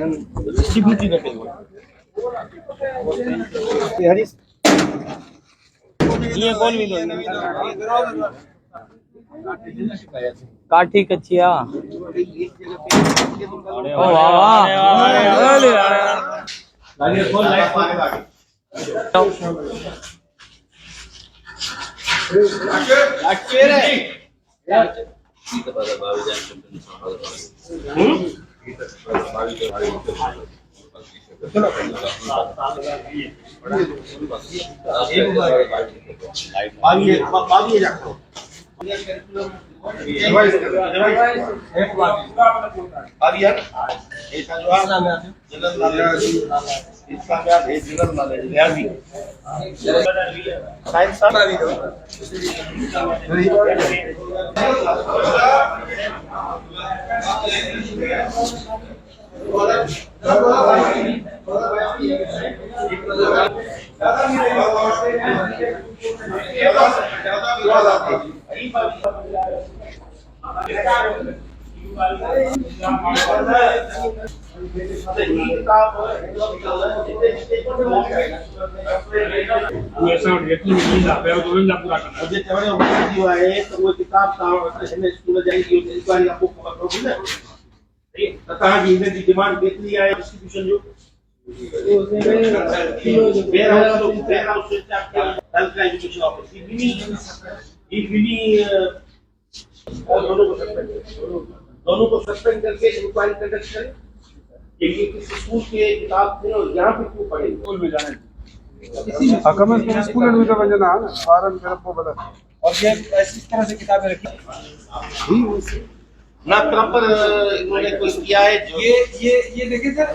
Distribute करते हुए ये कौन भी काठी कचिया ओ वाह डिमांड केतली आहे डिस्ट्रीब्यूशन जो दोनों को सस्पेंड करके इंक्वायरी कंडक्ट करें कि किसी स्कूल के किताब यहाँ पे क्यों पढ़े स्कूल में जाने स्कूल में वजना फारम को बता और ये इस तरह से किताबें रखी ना प्रॉपर इन्होंने कुछ किया है। ये देखिए सर